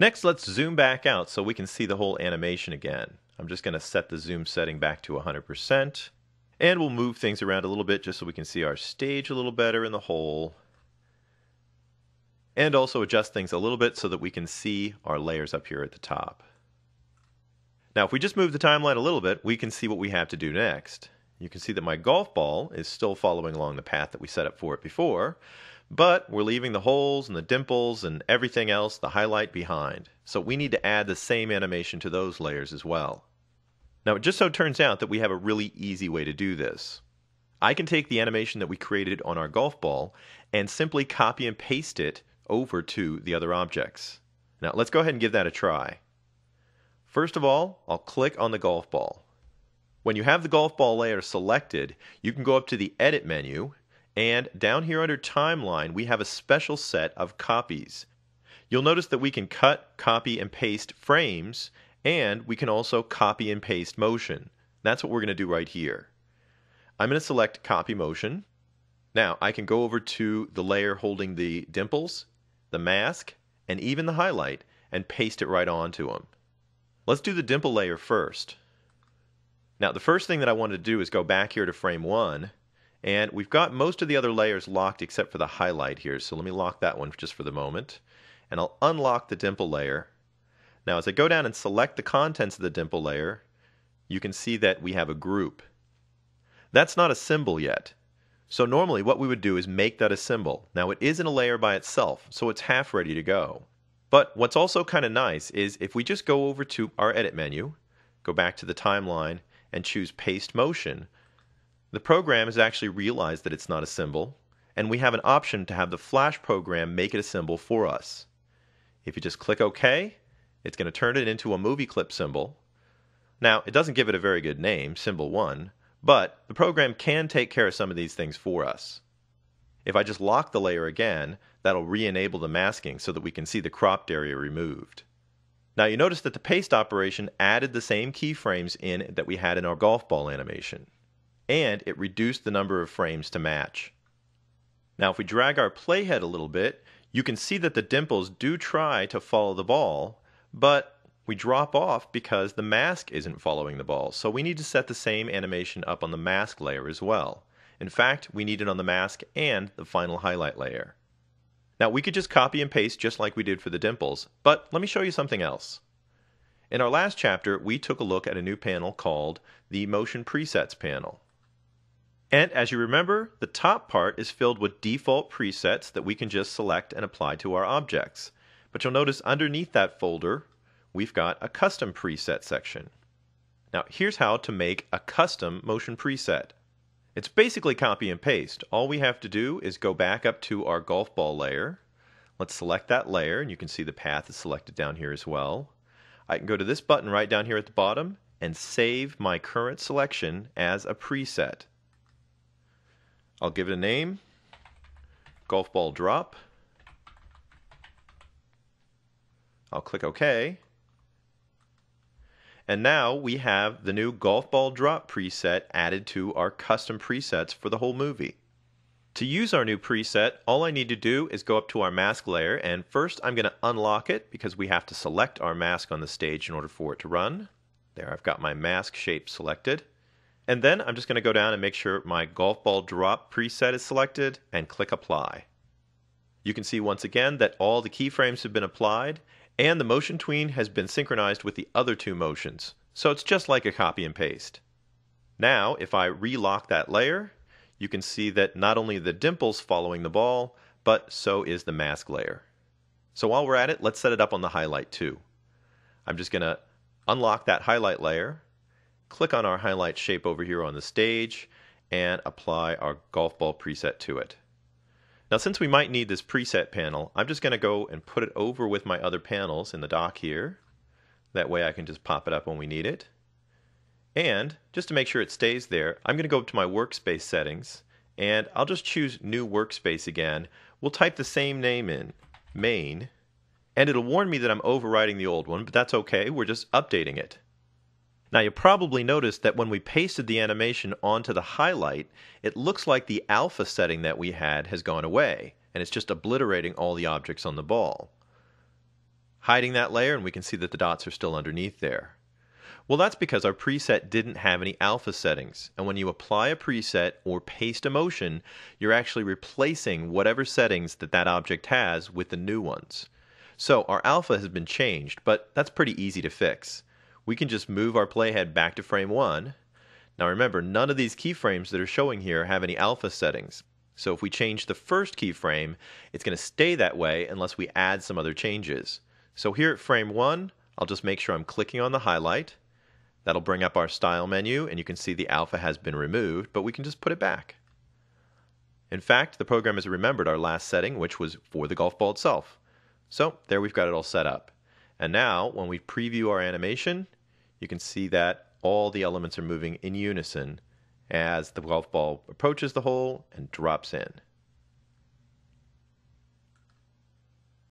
Next, let's zoom back out so we can see the whole animation again. I'm just going to set the zoom setting back to 100%. And we'll move things around a little bit just so we can see our stage a little better in the whole. And also adjust things a little bit so that we can see our layers up here at the top. Now, if we just move the timeline a little bit, we can see what we have to do next. You can see that my golf ball is still following along the path that we set up for it before, but we're leaving the holes and the dimples and everything else, the highlight, behind. So we need to add the same animation to those layers as well. Now, it just so turns out that we have a really easy way to do this. I can take the animation that we created on our golf ball and simply copy and paste it over to the other objects. Now, let's go ahead and give that a try. First of all, I'll click on the golf ball. When you have the golf ball layer selected, you can go up to the Edit menu, and down here under Timeline, we have a special set of copies. You'll notice that we can cut, copy, and paste frames, and we can also copy and paste motion. That's what we're going to do right here. I'm going to select Copy Motion. Now, I can go over to the layer holding the dimples, the mask, and even the highlight, and paste it right onto them. Let's do the dimple layer first. Now, the first thing that I want to do is go back here to frame 1, and we've got most of the other layers locked except for the highlight here, so let me lock that one just for the moment. And I'll unlock the dimple layer. Now, as I go down and select the contents of the dimple layer, you can see that we have a group. That's not a symbol yet. So normally what we would do is make that a symbol. Now, it isn't a layer by itself, so it's half ready to go. But what's also kind of nice is if we just go over to our Edit menu, go back to the timeline, and choose Paste Motion, the program has actually realized that it's not a symbol, and we have an option to have the Flash program make it a symbol for us. If you just click OK, it's going to turn it into a movie clip symbol. Now, it doesn't give it a very good name, Symbol 1, but the program can take care of some of these things for us. If I just lock the layer again, that'll re-enable the masking so that we can see the cropped area removed. Now you notice that the paste operation added the same keyframes in that we had in our golf ball animation, and it reduced the number of frames to match. Now if we drag our playhead a little bit, you can see that the dimples do try to follow the ball, but we drop off because the mask isn't following the ball, so we need to set the same animation up on the mask layer as well. In fact, we need it on the mask and the final highlight layer. Now we could just copy and paste just like we did for the dimples, but let me show you something else. In our last chapter, we took a look at a new panel called the Motion Presets panel. And as you remember, the top part is filled with default presets that we can just select and apply to our objects. But you'll notice underneath that folder, we've got a custom preset section. Now here's how to make a custom motion preset. It's basically copy and paste. All we have to do is go back up to our golf ball layer. Let's select that layer, and you can see the path is selected down here as well. I can go to this button right down here at the bottom and save my current selection as a preset. I'll give it a name, Golf Ball Drop. I'll click OK. And now we have the new Golf Ball Drop preset added to our custom presets for the whole movie. To use our new preset, all I need to do is go up to our mask layer, and first I'm going to unlock it because we have to select our mask on the stage in order for it to run. There, I've got my mask shape selected. And then I'm just going to go down and make sure my Golf Ball Drop preset is selected and click Apply. You can see once again that all the keyframes have been applied, and the motion tween has been synchronized with the other two motions, so it's just like a copy and paste. Now, if I relock that layer, you can see that not only the dimples following the ball, but so is the mask layer. So while we're at it, let's set it up on the highlight too. I'm just going to unlock that highlight layer, click on our highlight shape over here on the stage, and apply our golf ball preset to it. Now since we might need this preset panel, I'm just going to go and put it over with my other panels in the dock here. That way I can just pop it up when we need it. And just to make sure it stays there, I'm going to go up to my workspace settings, and I'll just choose New Workspace again. We'll type the same name in, Main, and it'll warn me that I'm overwriting the old one, but that's okay, we're just updating it. Now you probably noticed that when we pasted the animation onto the highlight, it looks like the alpha setting that we had has gone away, and it's just obliterating all the objects on the ball. hiding that layer, and we can see that the dots are still underneath there. Well, that's because our preset didn't have any alpha settings, and when you apply a preset or paste a motion, you're actually replacing whatever settings that object has with the new ones. So our alpha has been changed, but that's pretty easy to fix. We can just move our playhead back to frame 1. Now remember, none of these keyframes that are showing here have any alpha settings. So if we change the first keyframe, it's going to stay that way unless we add some other changes. So here at frame 1, I'll just make sure I'm clicking on the highlight. That'll bring up our style menu, and you can see the alpha has been removed, but we can just put it back. In fact, the program has remembered our last setting, which was for the golf ball itself. So there we've got it all set up. And now, when we preview our animation, you can see that all the elements are moving in unison as the golf ball approaches the hole and drops in.